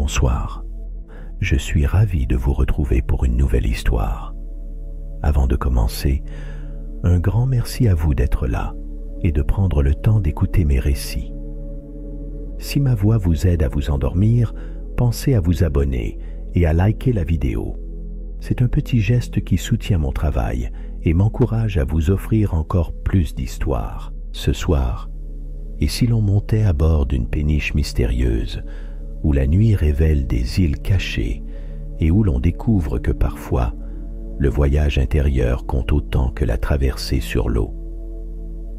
Bonsoir. Je suis ravi de vous retrouver pour une nouvelle histoire. Avant de commencer, un grand merci à vous d'être là et de prendre le temps d'écouter mes récits. Si ma voix vous aide à vous endormir, pensez à vous abonner et à liker la vidéo. C'est un petit geste qui soutient mon travail et m'encourage à vous offrir encore plus d'histoires. Ce soir, et si l'on montait à bord d'une péniche mystérieuse, où la nuit révèle des îles cachées et où l'on découvre que parfois, le voyage intérieur compte autant que la traversée sur l'eau.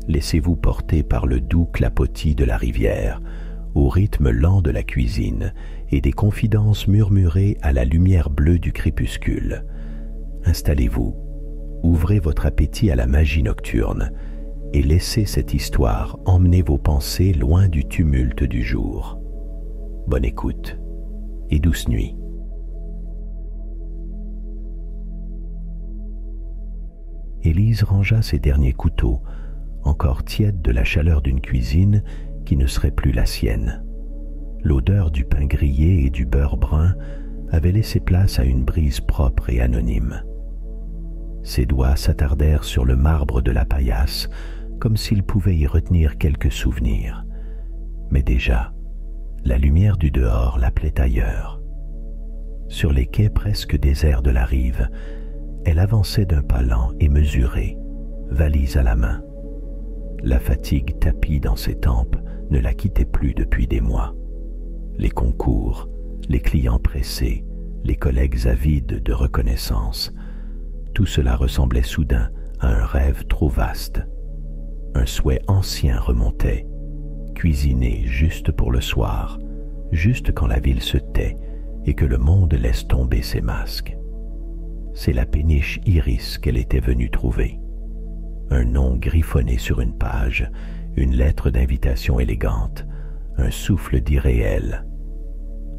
Laissez-vous porter par le doux clapotis de la rivière, au rythme lent de la cuisine et des confidences murmurées à la lumière bleue du crépuscule. Installez-vous, ouvrez votre appétit à la magie nocturne et laissez cette histoire emmener vos pensées loin du tumulte du jour. Bonne écoute et douce nuit. Élise rangea ses derniers couteaux, encore tièdes de la chaleur d'une cuisine qui ne serait plus la sienne. L'odeur du pain grillé et du beurre brun avait laissé place à une brise propre et anonyme. Ses doigts s'attardèrent sur le marbre de la paillasse, comme s'il pouvait y retenir quelques souvenirs. Mais déjà, la lumière du dehors l'appelait ailleurs. Sur les quais presque déserts de la rive, elle avançait d'un pas lent et mesuré, valise à la main. La fatigue tapie dans ses tempes ne la quittait plus depuis des mois. Les concours, les clients pressés, les collègues avides de reconnaissance, tout cela ressemblait soudain à un rêve trop vaste. Un souhait ancien remontait, cuisiné juste pour le soir, juste quand la ville se tait et que le monde laisse tomber ses masques. C'est la péniche Iris qu'elle était venue trouver. Un nom griffonné sur une page, une lettre d'invitation élégante, un souffle d'irréel.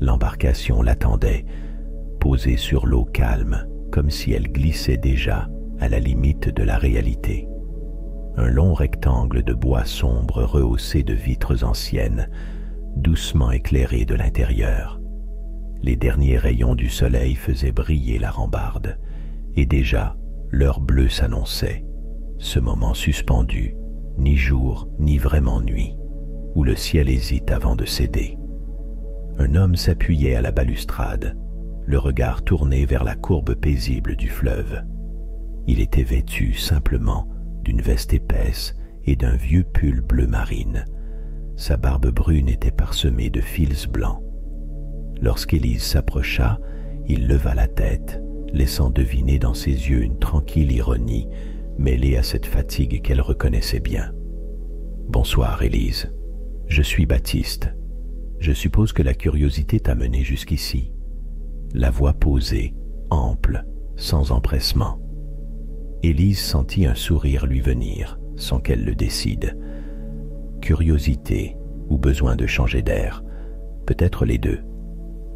L'embarcation l'attendait, posée sur l'eau calme, comme si elle glissait déjà à la limite de la réalité. Un long rectangle de bois sombre rehaussé de vitres anciennes, doucement éclairé de l'intérieur. Les derniers rayons du soleil faisaient briller la rambarde, et déjà l'heure bleue s'annonçait, ce moment suspendu, ni jour ni vraiment nuit, où le ciel hésite avant de céder. Un homme s'appuyait à la balustrade, le regard tourné vers la courbe paisible du fleuve. Il était vêtu simplement d'une veste épaisse et d'un vieux pull bleu marine. Sa barbe brune était parsemée de fils blancs. Lorsqu'Élise s'approcha, il leva la tête, laissant deviner dans ses yeux une tranquille ironie mêlée à cette fatigue qu'elle reconnaissait bien. « Bonsoir, Élise. Je suis Baptiste. Je suppose que la curiosité t'a mené jusqu'ici. » La voix posée, ample, sans empressement. Élise sentit un sourire lui venir, sans qu'elle le décide. Curiosité ou besoin de changer d'air, peut-être les deux.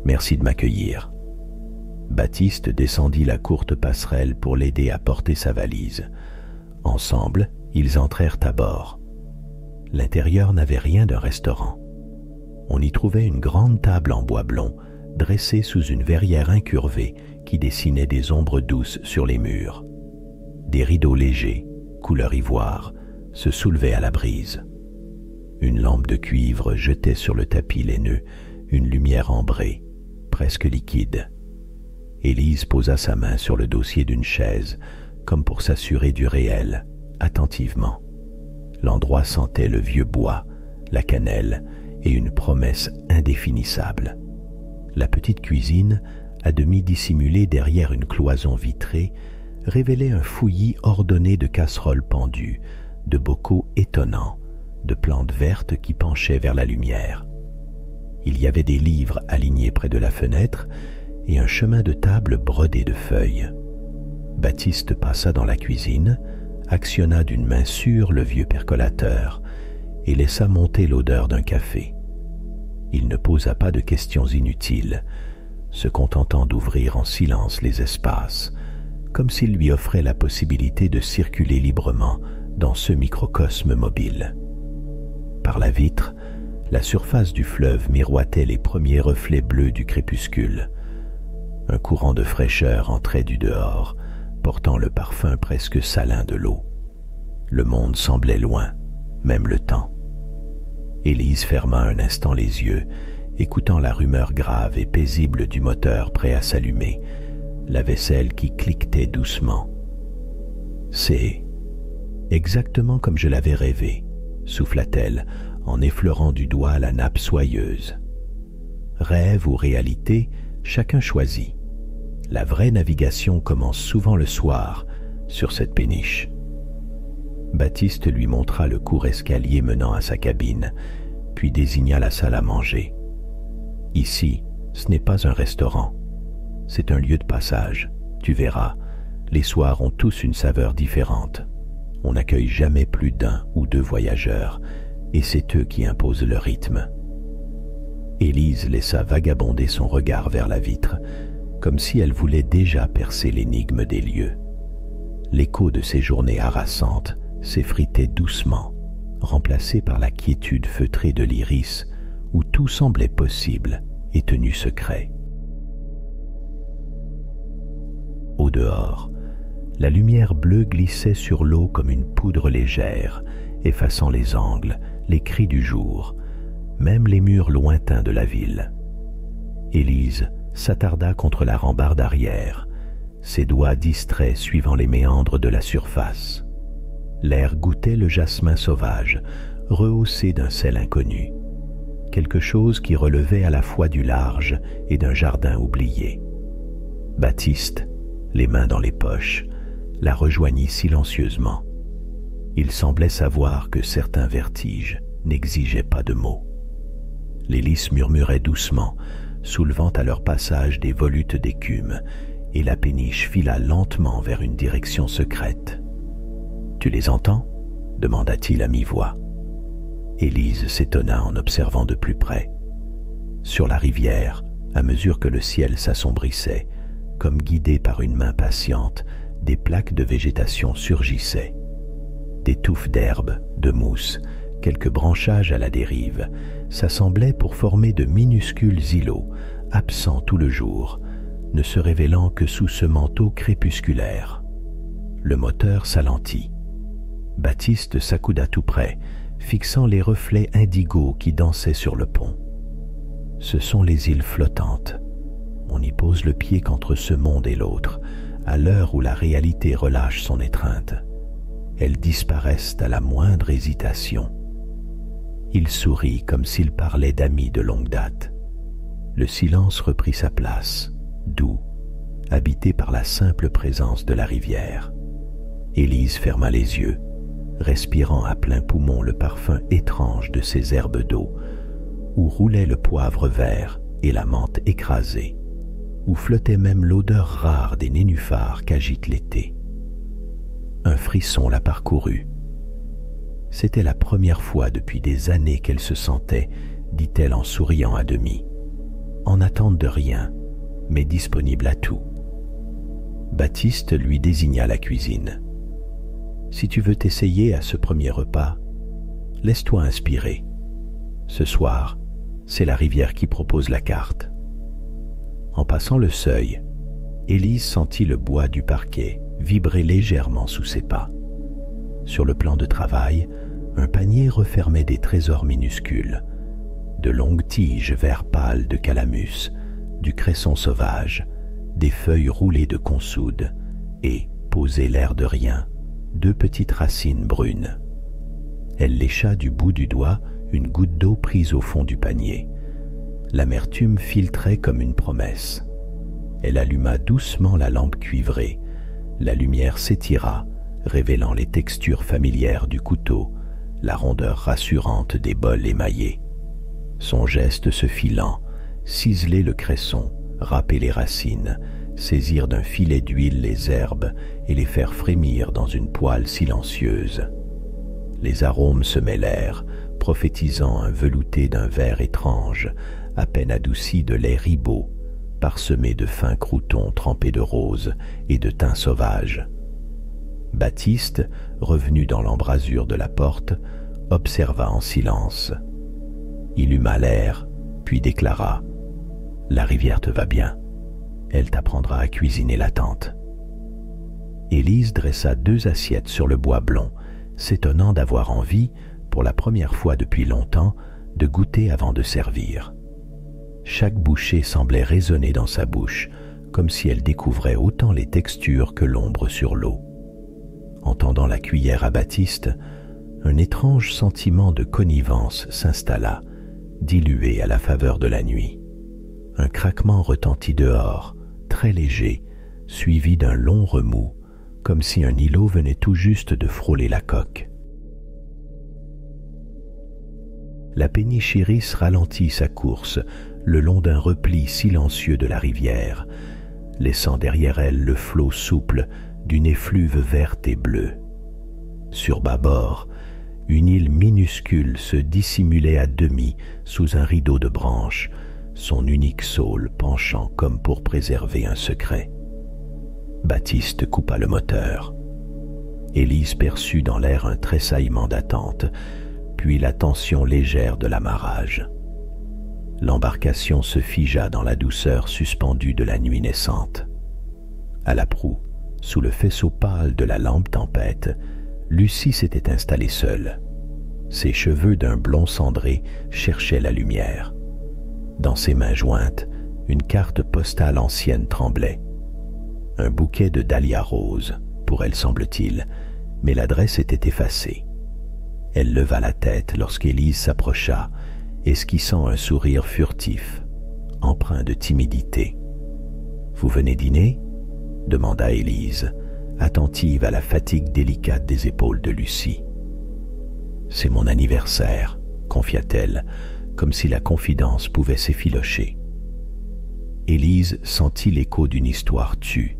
Merci de m'accueillir. Baptiste descendit la courte passerelle pour l'aider à porter sa valise. Ensemble, ils entrèrent à bord. L'intérieur n'avait rien d'un restaurant. On y trouvait une grande table en bois blond, dressée sous une verrière incurvée qui dessinait des ombres douces sur les murs. Des rideaux légers, couleur ivoire, se soulevaient à la brise. Une lampe de cuivre jetait sur le tapis laineux une lumière ambrée, presque liquide. Élise posa sa main sur le dossier d'une chaise, comme pour s'assurer du réel, attentivement. L'endroit sentait le vieux bois, la cannelle et une promesse indéfinissable. La petite cuisine, à demi dissimulée derrière une cloison vitrée, révélait un fouillis ordonné de casseroles pendues, de bocaux étonnants, de plantes vertes qui penchaient vers la lumière. Il y avait des livres alignés près de la fenêtre et un chemin de table brodé de feuilles. Baptiste passa dans la cuisine, actionna d'une main sûre le vieux percolateur et laissa monter l'odeur d'un café. Il ne posa pas de questions inutiles, se contentant d'ouvrir en silence les espaces, comme s'il lui offrait la possibilité de circuler librement dans ce microcosme mobile. Par la vitre, La surface du fleuve miroitait les premiers reflets bleus du crépuscule. Un courant de fraîcheur entrait du dehors, portant le parfum presque salin de l'eau. Le monde semblait loin, même le temps. Élise ferma un instant les yeux, écoutant la rumeur grave et paisible du moteur prêt à s'allumer, la vaisselle qui cliquetait doucement. « C'est exactement comme je l'avais rêvé », souffla-t-elle, en effleurant du doigt la nappe soyeuse. Rêve ou réalité, chacun choisit. La vraie navigation commence souvent le soir, sur cette péniche. Baptiste lui montra le court escalier menant à sa cabine, puis désigna la salle à manger. Ici, ce n'est pas un restaurant. C'est un lieu de passage. Tu verras, les soirs ont tous une saveur différente. On n'accueille jamais plus d'un ou deux voyageurs, et c'est eux qui imposent le rythme. Élise laissa vagabonder son regard vers la vitre, comme si elle voulait déjà percer l'énigme des lieux. L'écho de ces journées harassantes s'effritait doucement, remplacé par la quiétude feutrée de l'iris, où tout semblait possible et tenu secret. Au dehors, la lumière bleue glissait sur l'eau comme une poudre légère, effaçant les angles, les cris du jour, même les murs lointains de la ville. Élise s'attarda contre la rambarde arrière, ses doigts distraits suivant les méandres de la surface. L'air goûtait le jasmin sauvage, rehaussé d'un sel inconnu, quelque chose qui relevait à la fois du large et d'un jardin oublié. Baptiste, les mains dans les poches, la rejoignit silencieusement. Il semblait savoir que certains vertiges n'exigeaient pas de mots. L'hélice murmurait doucement, soulevant à leur passage des volutes d'écume, et la péniche fila lentement vers une direction secrète. « Tu les entends » demanda-t-il à mi-voix. Élise s'étonna en observant de plus près. Sur la rivière, à mesure que le ciel s'assombrissait, comme guidé par une main patiente, des plaques de végétation surgissaient. Des touffes d'herbe, de mousse, quelques branchages à la dérive, s'assemblaient pour former de minuscules îlots, absents tout le jour, ne se révélant que sous ce manteau crépusculaire. Le moteur s'alentit. Baptiste s'accouda tout près, fixant les reflets indigos qui dansaient sur le pont. Ce sont les îles flottantes. On n'y pose le pied qu'entre ce monde et l'autre, à l'heure où la réalité relâche son étreinte. Elles disparaissent à la moindre hésitation. Il sourit comme s'il parlait d'amis de longue date. Le silence reprit sa place, doux, habité par la simple présence de la rivière. Élise ferma les yeux, respirant à plein poumon le parfum étrange de ces herbes d'eau, où roulait le poivre vert et la menthe écrasée, où flottait même l'odeur rare des nénuphars qu'agite l'été. Un frisson la parcourut. C'était la première fois depuis des années qu'elle se sentait, dit-elle en souriant à demi, en attente de rien, mais disponible à tout. Baptiste lui désigna la cuisine. « Si tu veux t'essayer à ce premier repas, laisse-toi inspirer. Ce soir, c'est la rivière qui propose la carte. » En passant le seuil, Élise sentit le bois du parquet vibrer légèrement sous ses pas. Sur le plan de travail, un panier refermait des trésors minuscules, de longues tiges vert pâle de calamus, du cresson sauvage, des feuilles roulées de consoude et, posées l'air de rien, 2 petites racines brunes. Elle lécha du bout du doigt une goutte d'eau prise au fond du panier. L'amertume filtrait comme une promesse. Elle alluma doucement la lampe cuivrée. La lumière s'étira, révélant les textures familières du couteau, la rondeur rassurante des bols émaillés. Son geste se fit lent, ciseler le cresson, râper les racines, saisir d'un filet d'huile les herbes et les faire frémir dans une poêle silencieuse. Les arômes se mêlèrent, prophétisant un velouté d'un vert étrange, à peine adouci de lait ribot, parsemé de fins croûtons trempés de rose et de thym sauvage. Baptiste, revenu dans l'embrasure de la porte, observa en silence. Il huma l'air, puis déclara: « La rivière te va bien. Elle t'apprendra à cuisiner la tante. » Élise dressa 2 assiettes sur le bois blond, s'étonnant d'avoir envie, pour la première fois depuis longtemps, de goûter avant de servir. Chaque bouchée semblait résonner dans sa bouche, comme si elle découvrait autant les textures que l'ombre sur l'eau. En tendant la cuillère à Baptiste, un étrange sentiment de connivence s'installa, dilué à la faveur de la nuit. Un craquement retentit dehors, très léger, suivi d'un long remous, comme si un îlot venait tout juste de frôler la coque. La péniche Iris ralentit sa course le long d'un repli silencieux de la rivière, laissant derrière elle le flot souple d'une effluve verte et bleue. Sur bâbord, une île minuscule se dissimulait à demi sous un rideau de branches, son unique saule penchant comme pour préserver un secret. Baptiste coupa le moteur. Élise perçut dans l'air un tressaillement d'attente, puis la tension légère de l'amarrage. L'embarcation se figea dans la douceur suspendue de la nuit naissante. À la proue, sous le faisceau pâle de la lampe tempête, Lucie s'était installée seule. Ses cheveux d'un blond cendré cherchaient la lumière. Dans ses mains jointes, une carte postale ancienne tremblait. Un bouquet de dahlias roses, pour elle semble-t-il, mais l'adresse était effacée. Elle leva la tête lorsqu'Élise s'approcha, esquissant un sourire furtif, empreint de timidité. « Vous venez dîner ?» demanda Élise, attentive à la fatigue délicate des épaules de Lucie. « C'est mon anniversaire », confia-t-elle, comme si la confidence pouvait s'effilocher. Élise sentit l'écho d'une histoire tue.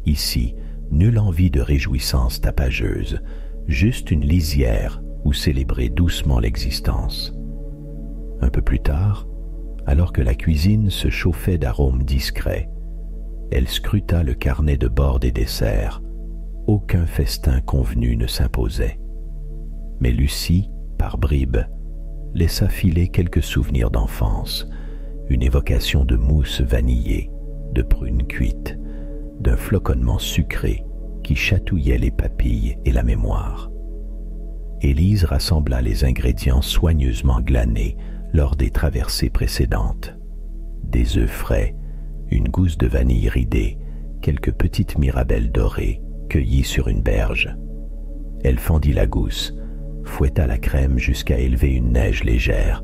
Ici, nulle envie de réjouissance tapageuse, juste une lisière où célébrer doucement l'existence. Un peu plus tard, alors que la cuisine se chauffait d'arômes discrets, elle scruta le carnet de bord des desserts. Aucun festin convenu ne s'imposait. Mais Lucie, par bribes, laissa filer quelques souvenirs d'enfance, une évocation de mousse vanillée, de prunes cuites, d'un floconnement sucré qui chatouillait les papilles et la mémoire. Élise rassembla les ingrédients soigneusement glanés lors des traversées précédentes. Des œufs frais, une gousse de vanille ridée, quelques petites mirabelles dorées cueillies sur une berge. Elle fendit la gousse, fouetta la crème jusqu'à élever une neige légère,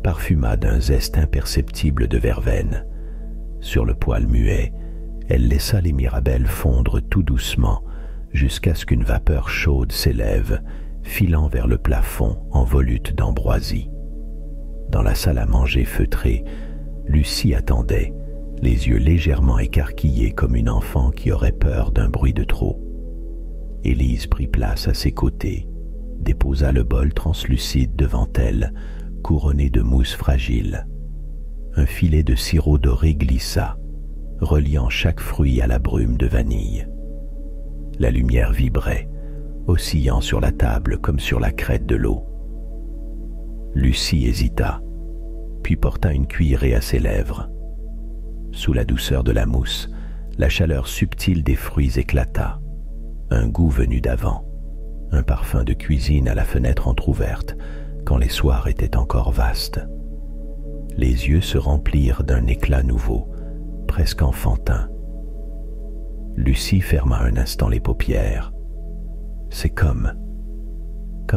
parfuma d'un zeste imperceptible de verveine. Sur le poêle muet, elle laissa les mirabelles fondre tout doucement jusqu'à ce qu'une vapeur chaude s'élève, filant vers le plafond en volute d'ambroisie. Dans la salle à manger feutrée, Lucie attendait, les yeux légèrement écarquillés comme une enfant qui aurait peur d'un bruit de trop. Élise prit place à ses côtés, déposa le bol translucide devant elle, couronné de mousse fragile. Un filet de sirop doré glissa, reliant chaque fruit à la brume de vanille. La lumière vibrait, oscillant sur la table comme sur la crête de l'eau. Lucie hésita, puis porta une cuillerée à ses lèvres. Sous la douceur de la mousse, la chaleur subtile des fruits éclata. Un goût venu d'avant, un parfum de cuisine à la fenêtre entr'ouverte, quand les soirs étaient encore vastes. Les yeux se remplirent d'un éclat nouveau, presque enfantin. Lucie ferma un instant les paupières. C'est comme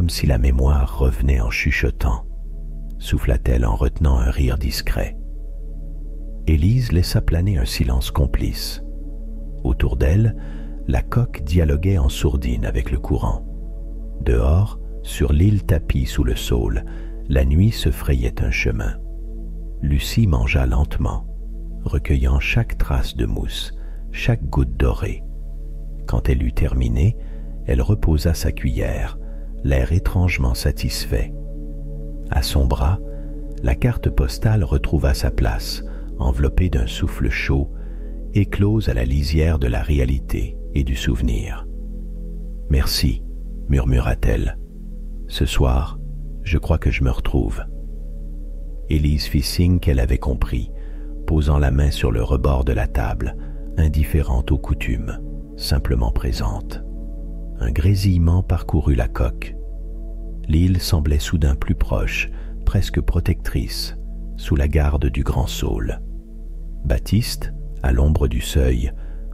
si la mémoire revenait en chuchotant, souffla-t-elle en retenant un rire discret. Élise laissa planer un silence complice. Autour d'elle, la coque dialoguait en sourdine avec le courant. Dehors, sur l'île tapie sous le saule, la nuit se frayait un chemin. Lucie mangea lentement, recueillant chaque trace de mousse, chaque goutte dorée. Quand elle eut terminé, elle reposa sa cuillère, l'air étrangement satisfait. À son bras, la carte postale retrouva sa place, enveloppée d'un souffle chaud, éclose à la lisière de la réalité et du souvenir. « Merci » murmura-t-elle. « Ce soir, je crois que je me retrouve. » Élise fit signe qu'elle avait compris, posant la main sur le rebord de la table, indifférente aux coutumes, simplement présente. Un grésillement parcourut la coque. L'île semblait soudain plus proche, presque protectrice, sous la garde du grand saule. Baptiste, à l'ombre du seuil,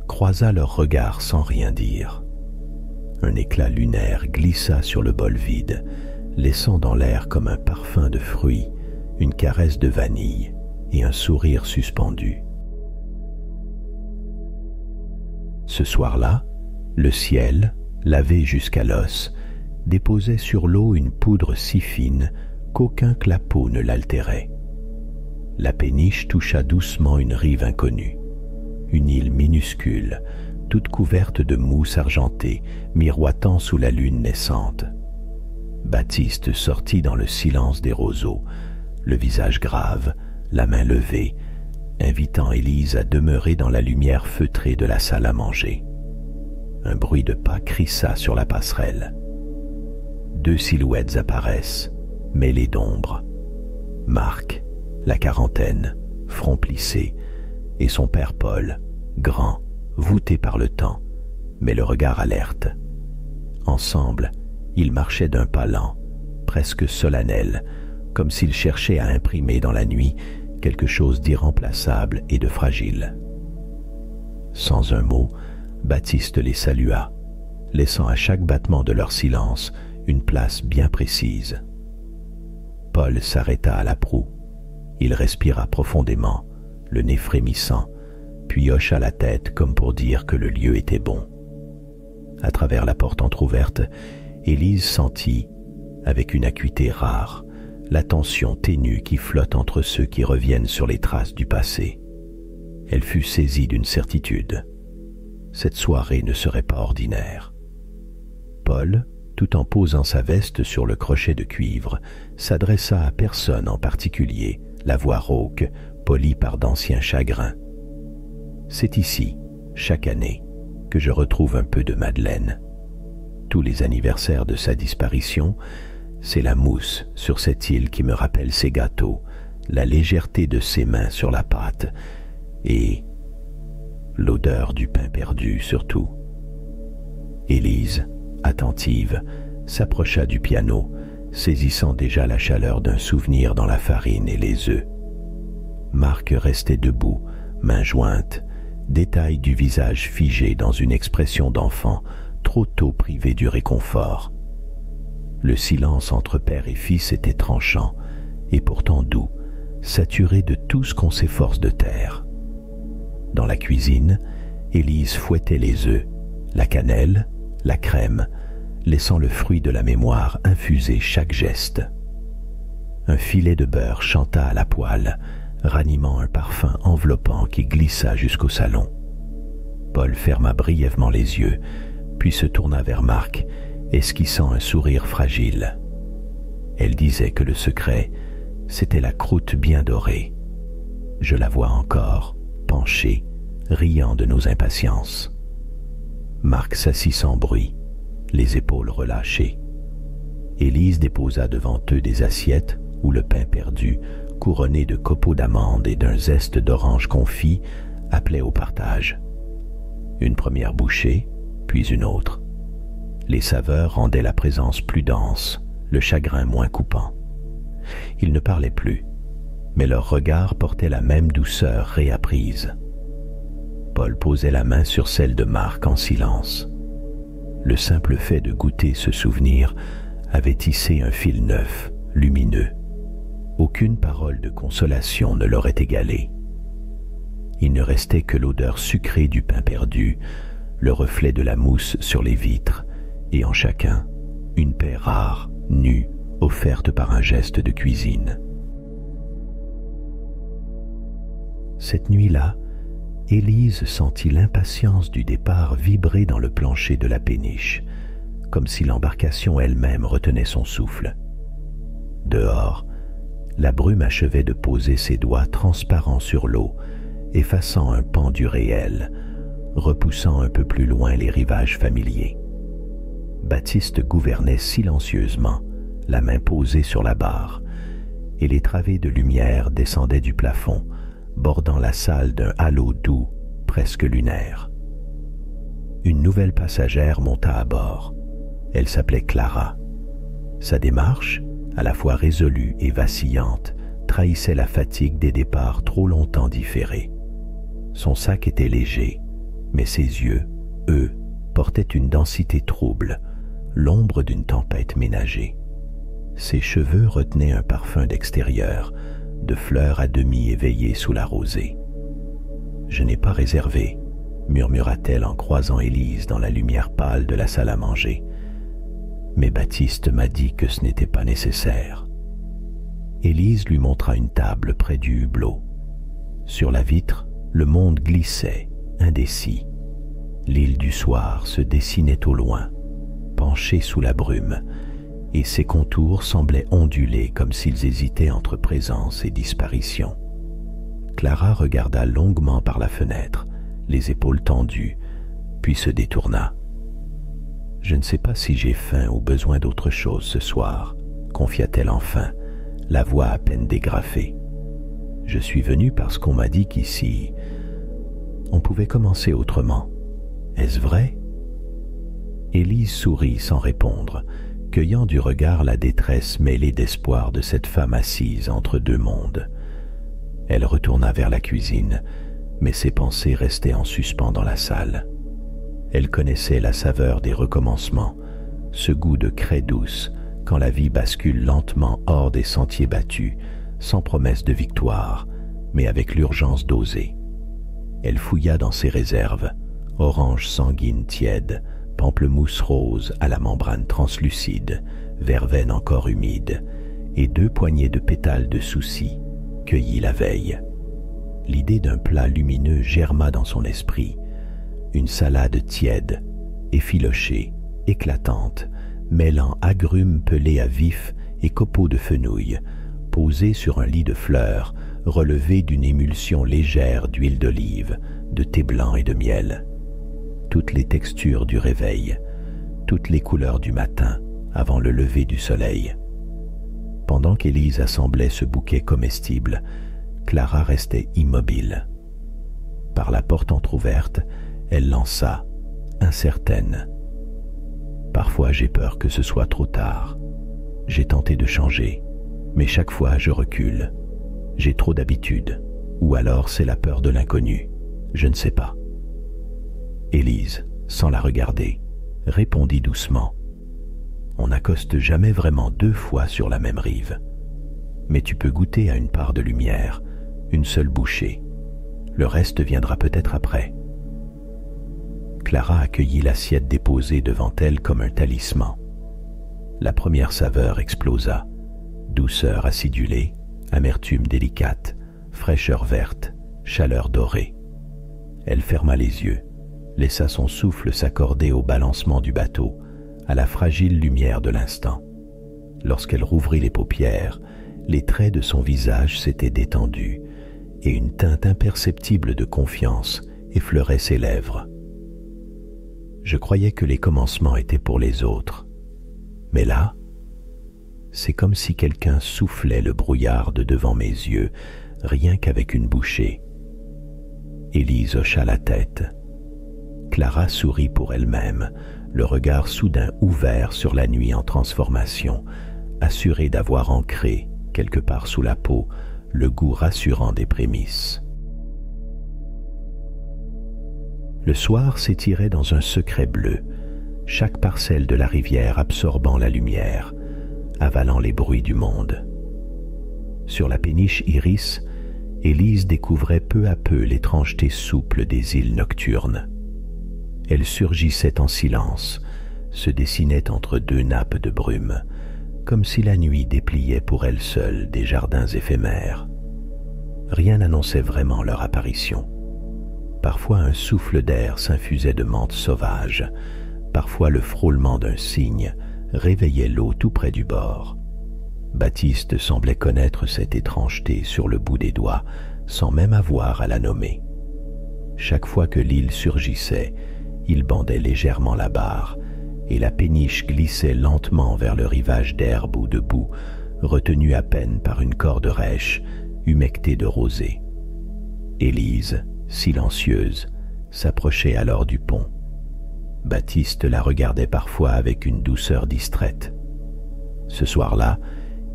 croisa leurs regards sans rien dire. Un éclat lunaire glissa sur le bol vide, laissant dans l'air comme un parfum de fruits, une caresse de vanille et un sourire suspendu. Ce soir-là, le ciel, lavé jusqu'à l'os, déposait sur l'eau une poudre si fine qu'aucun clapot ne l'altérait. La péniche toucha doucement une rive inconnue, une île minuscule, toute couverte de mousse argentée, miroitant sous la lune naissante. Baptiste sortit dans le silence des roseaux, le visage grave, la main levée, invitant Élise à demeurer dans la lumière feutrée de la salle à manger. Un bruit de pas crissa sur la passerelle. 2 silhouettes apparaissent, mêlées d'ombre. Marc, la quarantaine, front plissé, et son père Paul, grand, voûté par le temps, mais le regard alerte. Ensemble, ils marchaient d'un pas lent, presque solennel, comme s'ils cherchaient à imprimer dans la nuit quelque chose d'irremplaçable et de fragile. Sans un mot, Baptiste les salua, laissant à chaque battement de leur silence une place bien précise. Paul s'arrêta à la proue. Il respira profondément, le nez frémissant, puis hocha la tête comme pour dire que le lieu était bon. À travers la porte entr'ouverte, Élise sentit, avec une acuité rare, la tension ténue qui flotte entre ceux qui reviennent sur les traces du passé. Elle fut saisie d'une certitude. Cette soirée ne serait pas ordinaire. Paul, tout en posant sa veste sur le crochet de cuivre, s'adressa à personne en particulier, la voix rauque, polie par d'anciens chagrins. « C'est ici, chaque année, que je retrouve un peu de Madeleine. Tous les anniversaires de sa disparition, c'est la mousse sur cette île qui me rappelle ses gâteaux, la légèreté de ses mains sur la pâte et l'odeur du pain perdu surtout. » Élise, attentive, s'approcha du piano, saisissant déjà la chaleur d'un souvenir dans la farine et les œufs. Marc restait debout, mains jointes, détail du visage figé dans une expression d'enfant, trop tôt privé du réconfort. Le silence entre père et fils était tranchant, et pourtant doux, saturé de tout ce qu'on s'efforce de taire. Dans la cuisine, Élise fouettait les œufs, la cannelle, la crème, laissant le fruit de la mémoire infuser chaque geste. Un filet de beurre chanta à la poêle, ranimant un parfum enveloppant qui glissa jusqu'au salon. Paul ferma brièvement les yeux, puis se tourna vers Marc, esquissant un sourire fragile. Elle disait que le secret, c'était la croûte bien dorée. Je la vois encore, penchée, riant de nos impatiences. Marc s'assit sans bruit, les épaules relâchées. Élise déposa devant eux des assiettes où le pain perdu, couronné de copeaux d'amandes et d'un zeste d'orange confit, appelait au partage. Une première bouchée, puis une autre. Les saveurs rendaient la présence plus dense, le chagrin moins coupant. Ils ne parlaient plus, mais leurs regards portaient la même douceur réapprise. Paul posait la main sur celle de Marc en silence. Le simple fait de goûter ce souvenir avait tissé un fil neuf, lumineux. Aucune parole de consolation ne l'aurait égalé. Il ne restait que l'odeur sucrée du pain perdu, le reflet de la mousse sur les vitres, et en chacun, une paix rare, nue, offerte par un geste de cuisine. Cette nuit-là, Élise sentit l'impatience du départ vibrer dans le plancher de la péniche, comme si l'embarcation elle-même retenait son souffle. Dehors, la brume achevait de poser ses doigts transparents sur l'eau, effaçant un pan du réel, repoussant un peu plus loin les rivages familiers. Baptiste gouvernait silencieusement, la main posée sur la barre, et les travées de lumière descendaient du plafond, bordant la salle d'un halo doux, presque lunaire. Une nouvelle passagère monta à bord. Elle s'appelait Clara. Sa démarche, à la fois résolue et vacillante, trahissait la fatigue des départs trop longtemps différés. Son sac était léger, mais ses yeux, eux, portaient une densité trouble, l'ombre d'une tempête ménagée. Ses cheveux retenaient un parfum d'extérieur, de fleurs à demi éveillées sous la rosée. « Je n'ai pas réservé », murmura-t-elle en croisant Élise dans la lumière pâle de la salle à manger. Mais Baptiste m'a dit que ce n'était pas nécessaire. Élise lui montra une table près du hublot. Sur la vitre, le monde glissait, indécis. L'île du soir se dessinait au loin, penchée sous la brume, et ses contours semblaient onduler comme s'ils hésitaient entre présence et disparition. Clara regarda longuement par la fenêtre, les épaules tendues, puis se détourna. « Je ne sais pas si j'ai faim ou besoin d'autre chose ce soir, » confia-t-elle enfin, la voix à peine dégrafée. « Je suis venue parce qu'on m'a dit qu'ici, on pouvait commencer autrement. Est-ce vrai ?» Élise sourit sans répondre, cueillant du regard la détresse mêlée d'espoir de cette femme assise entre deux mondes. Elle retourna vers la cuisine, mais ses pensées restaient en suspens dans la salle. Elle connaissait la saveur des recommencements, ce goût de craie douce quand la vie bascule lentement hors des sentiers battus, sans promesse de victoire, mais avec l'urgence d'oser. Elle fouilla dans ses réserves, orange sanguine tiède, pamplemousse rose à la membrane translucide, verveine encore humide, et 2 poignées de pétales de soucis, cueillis la veille. L'idée d'un plat lumineux germa dans son esprit, une salade tiède, effilochée, éclatante, mêlant agrumes pelés à vif et copeaux de fenouil, posés sur un lit de fleurs, relevé d'une émulsion légère d'huile d'olive, de thé blanc et de miel. Toutes les textures du réveil, toutes les couleurs du matin avant le lever du soleil. Pendant qu'Élise assemblait ce bouquet comestible, Clara restait immobile. Par la porte entr'ouverte, elle lança, incertaine. « Parfois j'ai peur que ce soit trop tard. J'ai tenté de changer, mais chaque fois je recule. J'ai trop d'habitude, ou alors c'est la peur de l'inconnu. Je ne sais pas. » Élise, sans la regarder, répondit doucement. « On n'accoste jamais vraiment 2 fois sur la même rive. Mais tu peux goûter à une part de lumière, une seule bouchée. Le reste viendra peut-être après. » Clara accueillit l'assiette déposée devant elle comme un talisman. La première saveur explosa. Douceur acidulée, amertume délicate, fraîcheur verte, chaleur dorée. Elle ferma les yeux, laissa son souffle s'accorder au balancement du bateau, à la fragile lumière de l'instant. Lorsqu'elle rouvrit les paupières, les traits de son visage s'étaient détendus, et une teinte imperceptible de confiance effleurait ses lèvres. Je croyais que les commencements étaient pour les autres. Mais là, c'est comme si quelqu'un soufflait le brouillard de devant mes yeux, rien qu'avec une bouchée. Élise hocha la tête. Clara sourit pour elle-même, le regard soudain ouvert sur la nuit en transformation, assurée d'avoir ancré, quelque part sous la peau, le goût rassurant des prémices. Le soir s'étirait dans un secret bleu, chaque parcelle de la rivière absorbant la lumière, avalant les bruits du monde. Sur la péniche Iris, Élise découvrait peu à peu l'étrangeté souple des îles nocturnes. Elle surgissait en silence, se dessinait entre 2 nappes de brume, comme si la nuit dépliait pour elle seule des jardins éphémères. Rien n'annonçait vraiment leur apparition. Parfois un souffle d'air s'infusait de menthe sauvage, parfois le frôlement d'un cygne réveillait l'eau tout près du bord. Baptiste semblait connaître cette étrangeté sur le bout des doigts, sans même avoir à la nommer. Chaque fois que l'île surgissait, il bandait légèrement la barre, et la péniche glissait lentement vers le rivage d'herbe ou de boue, retenu à peine par une corde rêche, humectée de rosée. Élise, silencieuse, s'approchait alors du pont. Baptiste la regardait parfois avec une douceur distraite. Ce soir-là,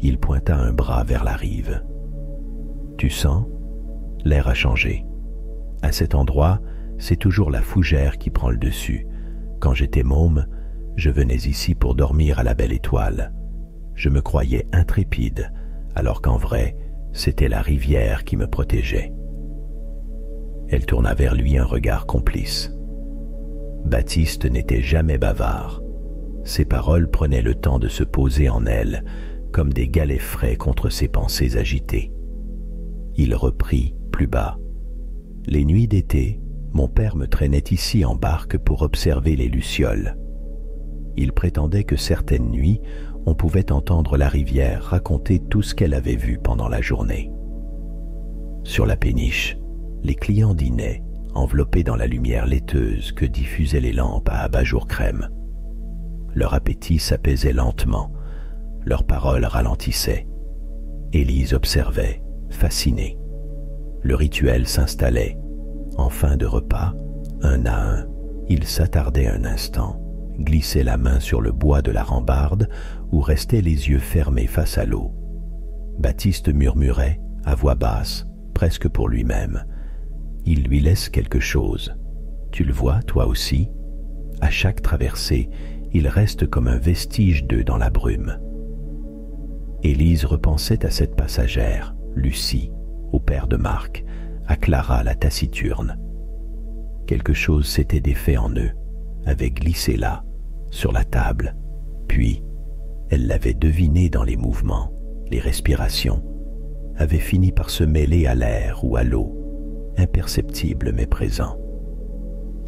il pointa un bras vers la rive. « Tu sens ? L'air a changé. À cet endroit, c'est toujours la fougère qui prend le dessus. Quand j'étais môme, je venais ici pour dormir à la Belle Étoile. Je me croyais intrépide, alors qu'en vrai, c'était la rivière qui me protégeait. » Elle tourna vers lui un regard complice. Baptiste n'était jamais bavard. Ses paroles prenaient le temps de se poser en elle, comme des galets frais contre ses pensées agitées. Il reprit plus bas. « Les nuits d'été, mon père me traînait ici en barque pour observer les lucioles. Il prétendait que certaines nuits, on pouvait entendre la rivière raconter tout ce qu'elle avait vu pendant la journée. Sur la péniche, les clients dînaient, enveloppés dans la lumière laiteuse que diffusaient les lampes à abat-jour crème. Leur appétit s'apaisait lentement, leurs paroles ralentissaient. Élise observait, fascinée. Le rituel s'installait. En fin de repas, un à un, ils s'attardaient un instant, glissaient la main sur le bois de la rambarde ou restaient les yeux fermés face à l'eau. Baptiste murmurait, à voix basse, presque pour lui-même. Il lui laisse quelque chose. Tu le vois, toi aussi? À chaque traversée, il reste comme un vestige d'eux dans la brume. Élise repensait à cette passagère, Lucie, au père de Marc, à Clara la taciturne. Quelque chose s'était défait en eux, avait glissé là, sur la table, puis elle l'avait deviné dans les mouvements, les respirations, avait fini par se mêler à l'air ou à l'eau, imperceptible mais présent.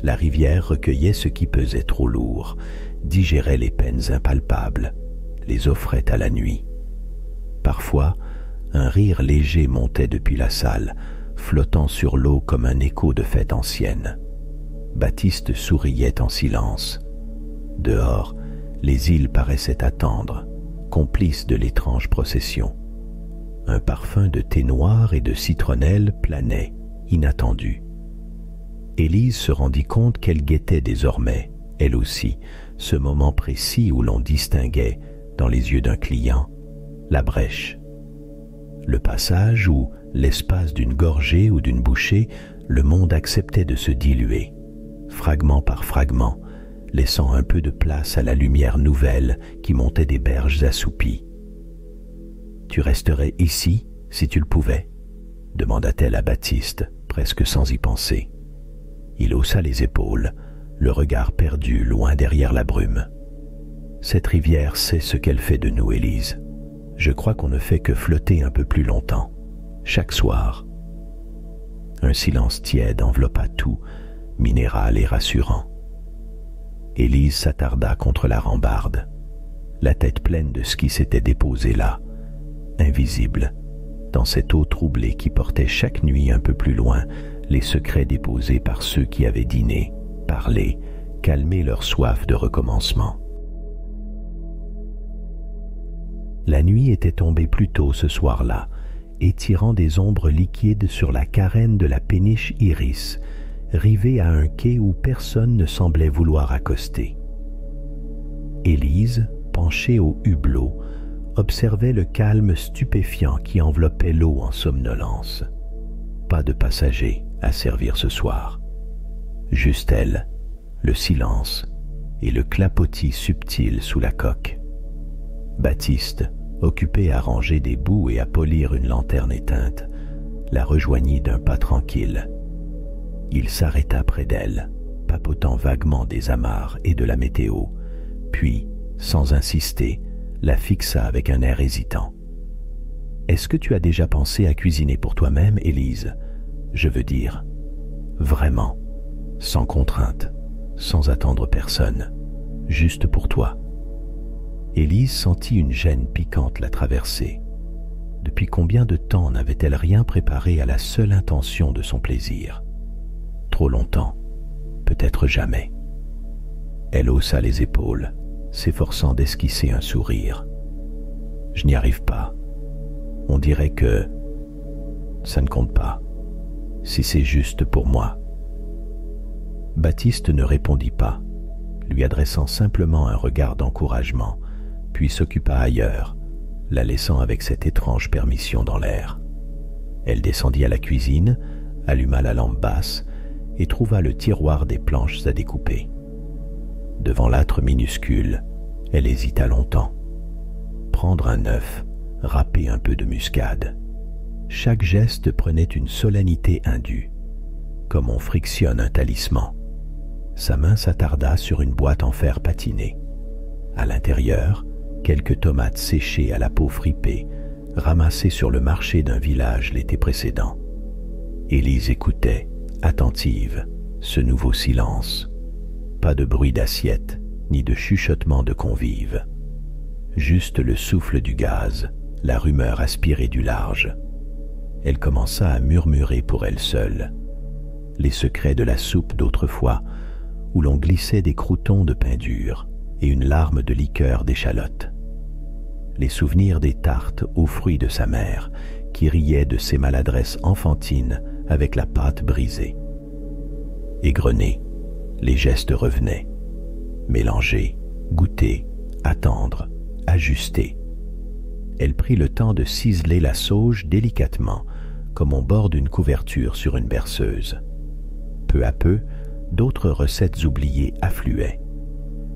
La rivière recueillait ce qui pesait trop lourd, digérait les peines impalpables, les offrait à la nuit. Parfois, un rire léger montait depuis la salle, flottant sur l'eau comme un écho de fête ancienne. Baptiste souriait en silence. Dehors, les îles paraissaient attendre, complices de l'étrange procession. Un parfum de thé noir et de citronnelle planait, inattendu. Élise se rendit compte qu'elle guettait désormais, elle aussi, ce moment précis où l'on distinguait, dans les yeux d'un client, la brèche. Le passage où, l'espace d'une gorgée ou d'une bouchée, le monde acceptait de se diluer, fragment par fragment, laissant un peu de place à la lumière nouvelle qui montait des berges assoupies. « Tu resterais ici, si tu le pouvais ?» demanda-t-elle à Baptiste, presque sans y penser. Il haussa les épaules, le regard perdu loin derrière la brume. « Cette rivière sait ce qu'elle fait de nous, Élise. Je crois qu'on ne fait que flotter un peu plus longtemps, chaque soir. » Un silence tiède enveloppa tout, minéral et rassurant. Élise s'attarda contre la rambarde, la tête pleine de ce qui s'était déposé là, invisible, dans cette eau troublée qui portait chaque nuit un peu plus loin les secrets déposés par ceux qui avaient dîné, parlé, calmé leur soif de recommencement. La nuit était tombée plus tôt ce soir-là, étirant des ombres liquides sur la carène de la péniche Iris, rivée à un quai où personne ne semblait vouloir accoster. Élise, penchée au hublot, observait le calme stupéfiant qui enveloppait l'eau en somnolence. Pas de passagers à servir ce soir. Juste elle, le silence et le clapotis subtil sous la coque. Baptiste, occupé à ranger des bouts et à polir une lanterne éteinte, la rejoignit d'un pas tranquille. Il s'arrêta près d'elle, papotant vaguement des amarres et de la météo, puis, sans insister, la fixa avec un air hésitant. « Est-ce que tu as déjà pensé à cuisiner pour toi-même, Élise? Je veux dire, vraiment, sans contrainte, sans attendre personne, juste pour toi. » Élise sentit une gêne piquante la traverser. Depuis combien de temps n'avait-elle rien préparé à la seule intention de son plaisir? Trop longtemps, peut-être jamais. Elle haussa les épaules, s'efforçant d'esquisser un sourire. Je n'y arrive pas. On dirait que ça ne compte pas, si c'est juste pour moi. » Baptiste ne répondit pas, lui adressant simplement un regard d'encouragement, puis s'occupa ailleurs, la laissant avec cette étrange permission dans l'air. Elle descendit à la cuisine, alluma la lampe basse et trouva le tiroir des planches à découper. Devant l'âtre minuscule, elle hésita longtemps. Prendre un œuf, râper un peu de muscade. Chaque geste prenait une solennité indue, comme on frictionne un talisman. Sa main s'attarda sur une boîte en fer patiné. À l'intérieur, quelques tomates séchées à la peau fripée, ramassées sur le marché d'un village l'été précédent. Élise écoutait, attentive, ce nouveau silence. Pas de bruit d'assiette, ni de chuchotement de convives. Juste le souffle du gaz, la rumeur aspirée du large. Elle commença à murmurer pour elle seule. Les secrets de la soupe d'autrefois, où l'on glissait des croûtons de pain dur et une larme de liqueur d'échalote. Les souvenirs des tartes aux fruits de sa mère, qui riait de ses maladresses enfantines avec la pâte brisée. Égrenée, les gestes revenaient. Mélanger, goûter, attendre, ajuster. Elle prit le temps de ciseler la sauge délicatement, comme on borde une couverture sur une berceuse. Peu à peu, d'autres recettes oubliées affluaient.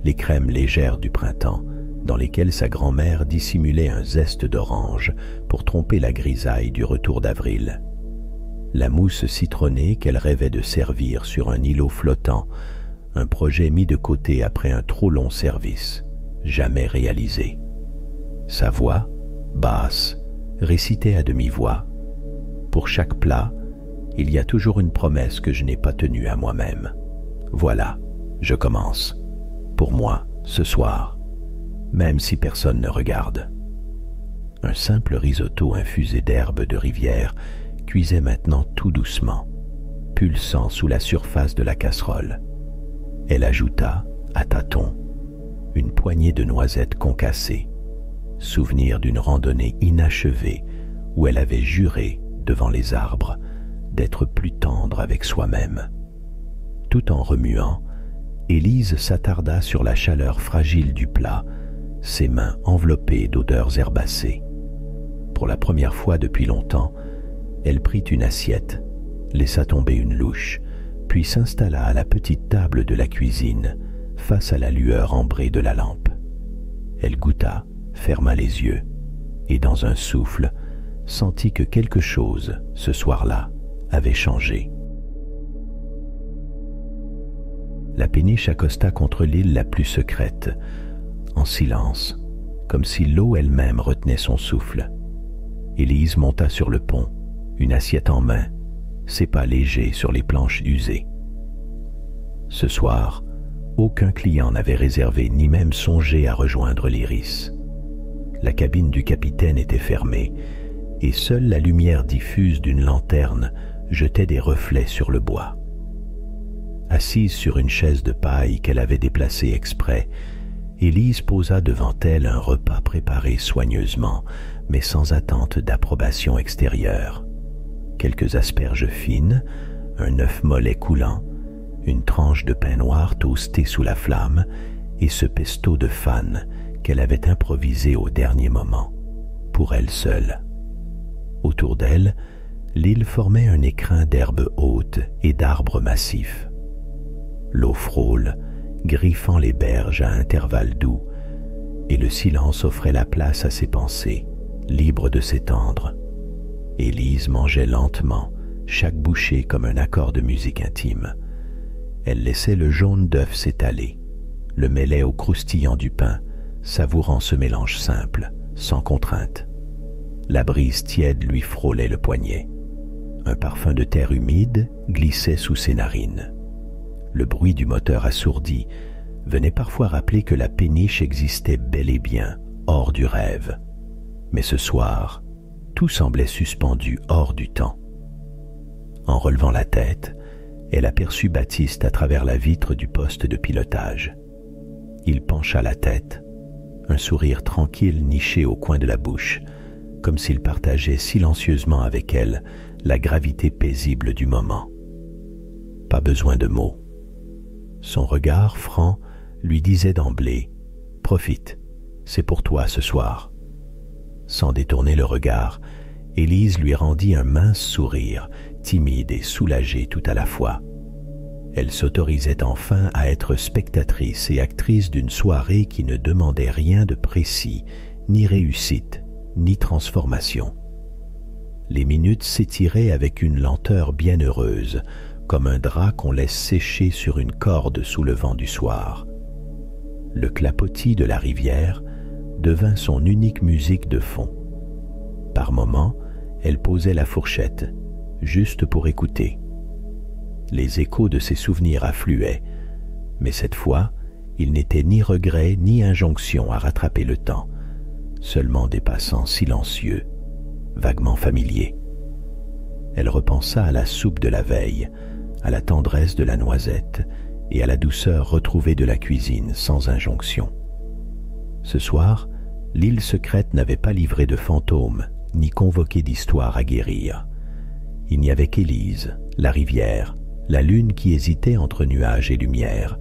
Les crèmes légères du printemps, dans lesquelles sa grand-mère dissimulait un zeste d'orange pour tromper la grisaille du retour d'avril. La mousse citronnée qu'elle rêvait de servir sur un îlot flottant, un projet mis de côté après un trop long service, jamais réalisé. Sa voix, basse, récitait à demi-voix. Pour chaque plat, il y a toujours une promesse que je n'ai pas tenue à moi-même. Voilà, je commence. Pour moi, ce soir, même si personne ne regarde. Un simple risotto infusé d'herbes de rivière cuisait maintenant tout doucement, pulsant sous la surface de la casserole. Elle ajouta, à tâtons, une poignée de noisettes concassées, souvenir d'une randonnée inachevée où elle avait juré, devant les arbres, d'être plus tendre avec soi-même. Tout en remuant, Élise s'attarda sur la chaleur fragile du plat, ses mains enveloppées d'odeurs herbacées. Pour la première fois depuis longtemps, elle prit une assiette, laissa tomber une louche, puis s'installa à la petite table de la cuisine, face à la lueur ambrée de la lampe. Elle goûta, ferma les yeux, et dans un souffle, sentit que quelque chose, ce soir-là, avait changé. La péniche accosta contre l'île la plus secrète, en silence, comme si l'eau elle-même retenait son souffle. Élise monta sur le pont, une assiette en main, ses pas légers sur les planches usées. Ce soir, aucun client n'avait réservé ni même songé à rejoindre l'Iris. La cabine du capitaine était fermée, et seule la lumière diffuse d'une lanterne jetait des reflets sur le bois. Assise sur une chaise de paille qu'elle avait déplacée exprès, Élise posa devant elle un repas préparé soigneusement, mais sans attente d'approbation extérieure. Quelques asperges fines, un œuf mollet coulant, une tranche de pain noir toasté sous la flamme et ce pesto de fan qu'elle avait improvisé au dernier moment, pour elle seule. Autour d'elle, l'île formait un écrin d'herbes hautes et d'arbres massifs. L'eau frôle, griffant les berges à intervalles doux, et le silence offrait la place à ses pensées, libres de s'étendre. Élise mangeait lentement, chaque bouchée comme un accord de musique intime. Elle laissait le jaune d'œuf s'étaler, le mêlait au croustillant du pain, savourant ce mélange simple, sans contrainte. La brise tiède lui frôlait le poignet. Un parfum de terre humide glissait sous ses narines. Le bruit du moteur assourdi venait parfois rappeler que la péniche existait bel et bien, hors du rêve. Mais ce soir, tout semblait suspendu hors du temps. En relevant la tête, elle aperçut Baptiste à travers la vitre du poste de pilotage. Il pencha la tête, un sourire tranquille niché au coin de la bouche, comme s'il partageait silencieusement avec elle la gravité paisible du moment. Pas besoin de mots. Son regard franc lui disait d'emblée « Profite, c'est pour toi ce soir ». Sans détourner le regard, Élise lui rendit un mince sourire, timide et soulagé tout à la fois. Elle s'autorisait enfin à être spectatrice et actrice d'une soirée qui ne demandait rien de précis, ni réussite, ni transformation. Les minutes s'étiraient avec une lenteur bienheureuse, comme un drap qu'on laisse sécher sur une corde sous le vent du soir. Le clapotis de la rivière devint son unique musique de fond. Par moments, elle posait la fourchette, juste pour écouter. Les échos de ses souvenirs affluaient, mais cette fois, il n'était ni regret ni injonction à rattraper le temps, seulement des passants silencieux, vaguement familiers. Elle repensa à la soupe de la veille, à la tendresse de la noisette et à la douceur retrouvée de la cuisine sans injonction. Ce soir, l'île secrète n'avait pas livré de fantômes ni convoqué d'histoires à guérir. Il n'y avait qu'Élise, la rivière, la lune qui hésitait entre nuages et lumière,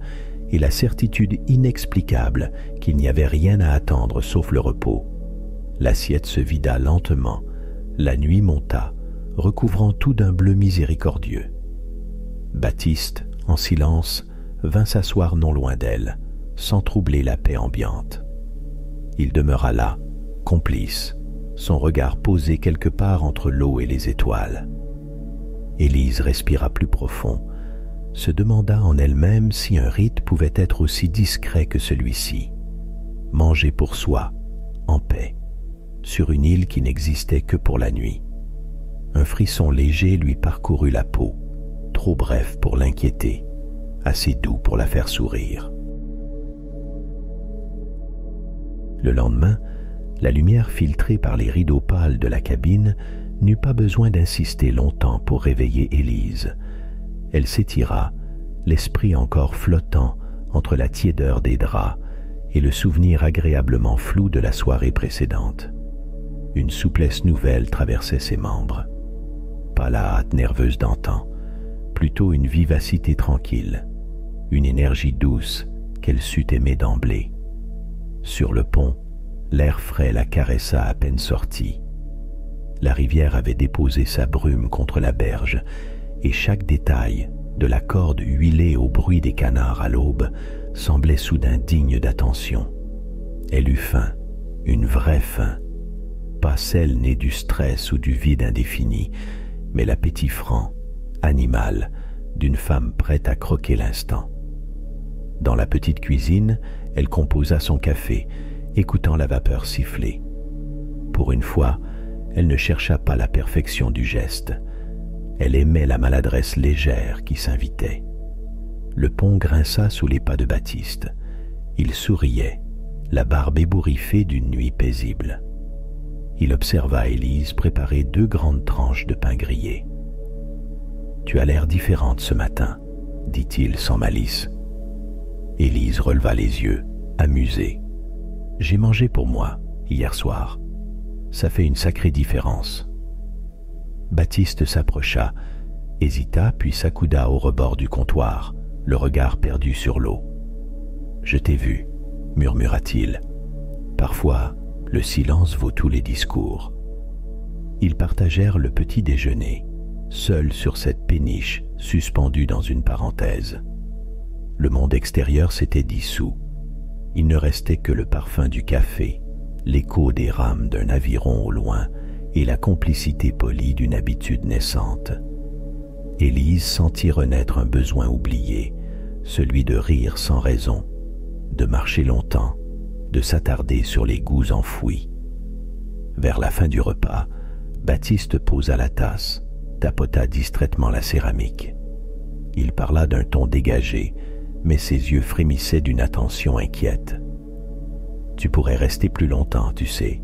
et la certitude inexplicable qu'il n'y avait rien à attendre sauf le repos. L'assiette se vida lentement, la nuit monta, recouvrant tout d'un bleu miséricordieux. Baptiste, en silence, vint s'asseoir non loin d'elle, sans troubler la paix ambiante. Il demeura là, complice, son regard posé quelque part entre l'eau et les étoiles. Élise respira plus profond, se demanda en elle-même si un rite pouvait être aussi discret que celui-ci. Manger pour soi, en paix, sur une île qui n'existait que pour la nuit. Un frisson léger lui parcourut la peau, trop bref pour l'inquiéter, assez doux pour la faire sourire. Le lendemain, la lumière filtrée par les rideaux pâles de la cabine n'eut pas besoin d'insister longtemps pour réveiller Élise. Elle s'étira, l'esprit encore flottant entre la tiédeur des draps et le souvenir agréablement flou de la soirée précédente. Une souplesse nouvelle traversait ses membres. Pas la hâte nerveuse d'antan, plutôt une vivacité tranquille, une énergie douce qu'elle sut aimer d'emblée. Sur le pont, l'air frais la caressa à peine sortie. La rivière avait déposé sa brume contre la berge, et chaque détail, de la corde huilée au bruit des canards à l'aube, semblait soudain digne d'attention. Elle eut faim, une vraie faim, pas celle née du stress ou du vide indéfini, mais l'appétit franc, animal, d'une femme prête à croquer l'instant. Dans la petite cuisine, elle composa son café, écoutant la vapeur siffler. Pour une fois, elle ne chercha pas la perfection du geste. Elle aimait la maladresse légère qui s'invitait. Le pont grinça sous les pas de Baptiste. Il souriait, la barbe ébouriffée d'une nuit paisible. Il observa Élise préparer 2 grandes tranches de pain grillé. « Tu as l'air différente ce matin, » dit-il sans malice. Élise releva les yeux, amusée. « J'ai mangé pour moi, hier soir. Ça fait une sacrée différence. » Baptiste s'approcha, hésita puis s'accouda au rebord du comptoir, le regard perdu sur l'eau. « Je t'ai vu, » murmura-t-il. « Parfois, le silence vaut tous les discours. » Ils partagèrent le petit déjeuner, seuls sur cette péniche suspendue dans une parenthèse. Le monde extérieur s'était dissous. Il ne restait que le parfum du café, l'écho des rames d'un aviron au loin et la complicité polie d'une habitude naissante. Élise sentit renaître un besoin oublié, celui de rire sans raison, de marcher longtemps, de s'attarder sur les goûts enfouis. Vers la fin du repas, Baptiste posa la tasse, tapota distraitement la céramique. Il parla d'un ton dégagé, mais ses yeux frémissaient d'une attention inquiète. « Tu pourrais rester plus longtemps, tu sais,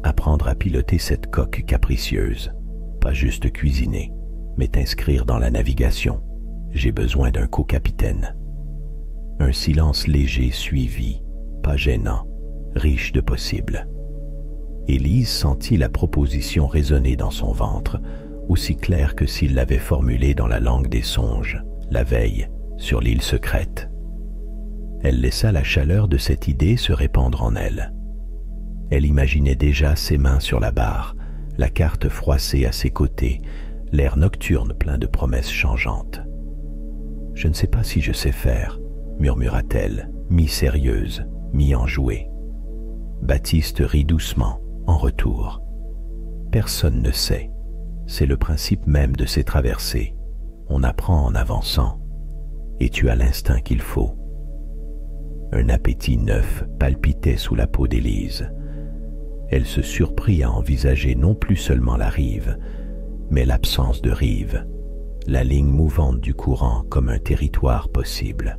apprendre à piloter cette coque capricieuse, pas juste cuisiner, mais t'inscrire dans la navigation. J'ai besoin d'un co-capitaine. » Un silence léger suivit, pas gênant, riche de possibles. Élise sentit la proposition résonner dans son ventre, aussi claire que s'il l'avait formulée dans la langue des songes, la veille, sur l'île secrète. Elle laissa la chaleur de cette idée se répandre en elle. Elle imaginait déjà ses mains sur la barre, la carte froissée à ses côtés, l'air nocturne plein de promesses changeantes. « Je ne sais pas si je sais faire », murmura-t-elle, mi-sérieuse, mi-enjouée. Baptiste rit doucement, en retour. Personne ne sait. C'est le principe même de ces traversées. On apprend en avançant. Et tu as l'instinct qu'il faut. Un appétit neuf palpitait sous la peau d'Élise. Elle se surprit à envisager non plus seulement la rive, mais l'absence de rive, la ligne mouvante du courant comme un territoire possible.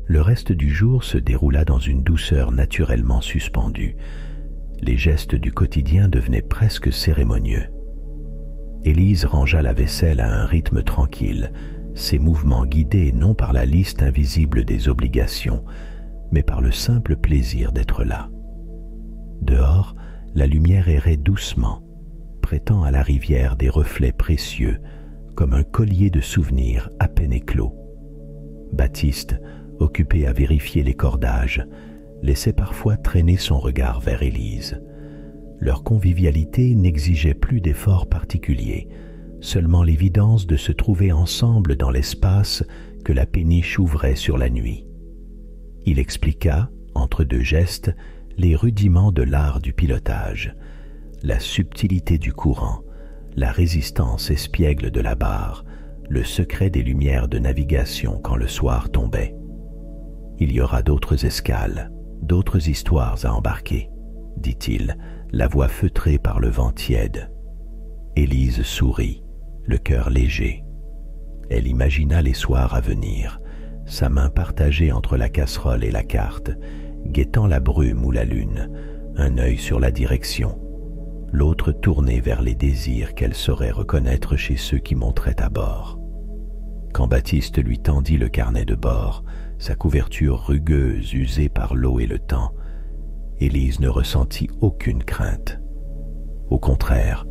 Le reste du jour se déroula dans une douceur naturellement suspendue. Les gestes du quotidien devenaient presque cérémonieux. Élise rangea la vaisselle à un rythme tranquille, ses mouvements guidés non par la liste invisible des obligations, mais par le simple plaisir d'être là. Dehors, la lumière errait doucement, prêtant à la rivière des reflets précieux, comme un collier de souvenirs à peine éclos. Baptiste, occupé à vérifier les cordages, laissait parfois traîner son regard vers Élise. Leur convivialité n'exigeait plus d'efforts particuliers, seulement l'évidence de se trouver ensemble dans l'espace que la péniche ouvrait sur la nuit. Il expliqua, entre deux gestes, les rudiments de l'art du pilotage, la subtilité du courant, la résistance espiègle de la barre, le secret des lumières de navigation quand le soir tombait. Il y aura d'autres escales, d'autres histoires à embarquer, dit-il, la voix feutrée par le vent tiède. Élise sourit, le cœur léger. Elle imagina les soirs à venir, sa main partagée entre la casserole et la carte, guettant la brume ou la lune, un œil sur la direction, l'autre tourné vers les désirs qu'elle saurait reconnaître chez ceux qui monteraient à bord. Quand Baptiste lui tendit le carnet de bord, sa couverture rugueuse usée par l'eau et le temps, Élise ne ressentit aucune crainte. Au contraire,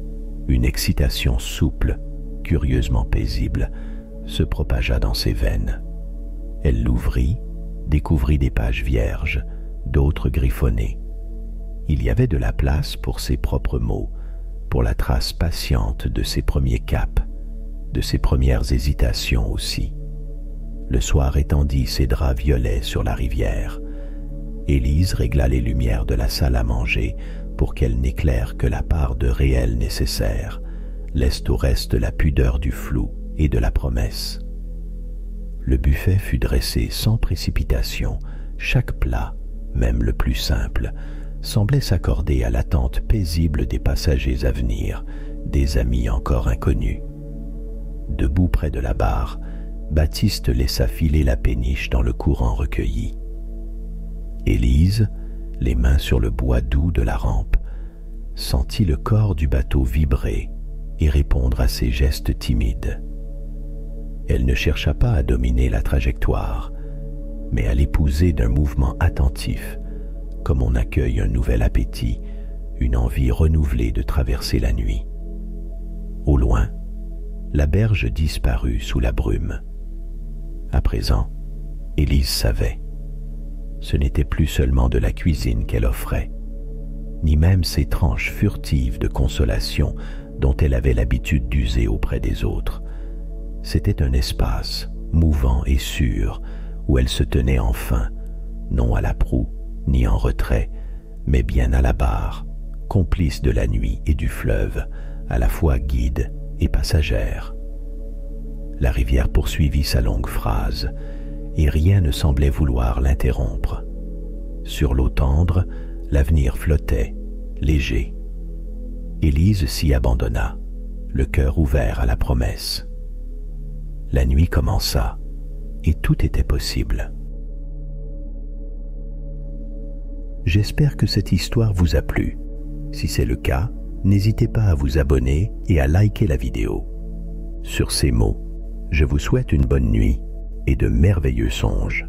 une excitation souple, curieusement paisible, se propagea dans ses veines. Elle l'ouvrit, découvrit des pages vierges, d'autres griffonnées. Il y avait de la place pour ses propres mots, pour la trace patiente de ses premiers caps, de ses premières hésitations aussi. Le soir étendit ses draps violets sur la rivière. Élise régla les lumières de la salle à manger pour qu'elles n'éclairent que la part de réel nécessaire, laissent au reste la pudeur du flou et de la promesse. Le buffet fut dressé sans précipitation. Chaque plat, même le plus simple, semblait s'accorder à l'attente paisible des passagers à venir, des amis encore inconnus. Debout près de la barre, Baptiste laissa filer la péniche dans le courant recueilli. Élise, les mains sur le bois doux de la rampe, sentit le corps du bateau vibrer et répondre à ses gestes timides. Elle ne chercha pas à dominer la trajectoire, mais à l'épouser d'un mouvement attentif, comme on accueille un nouvel appétit, une envie renouvelée de traverser la nuit. Au loin, la berge disparut sous la brume. À présent, Élise savait. Ce n'était plus seulement de la cuisine qu'elle offrait, ni même ces tranches furtives de consolation dont elle avait l'habitude d'user auprès des autres. C'était un espace, mouvant et sûr, où elle se tenait enfin, non à la proue, ni en retrait, mais bien à la barre, complice de la nuit et du fleuve, à la fois guide et passagère. La rivière poursuivit sa longue phrase, et rien ne semblait vouloir l'interrompre. Sur l'eau tendre, l'avenir flottait, léger. Élise s'y abandonna, le cœur ouvert à la promesse. La nuit commença, et tout était possible. J'espère que cette histoire vous a plu. Si c'est le cas, n'hésitez pas à vous abonner et à liker la vidéo. Sur ces mots, je vous souhaite une bonne nuit et de merveilleux songes.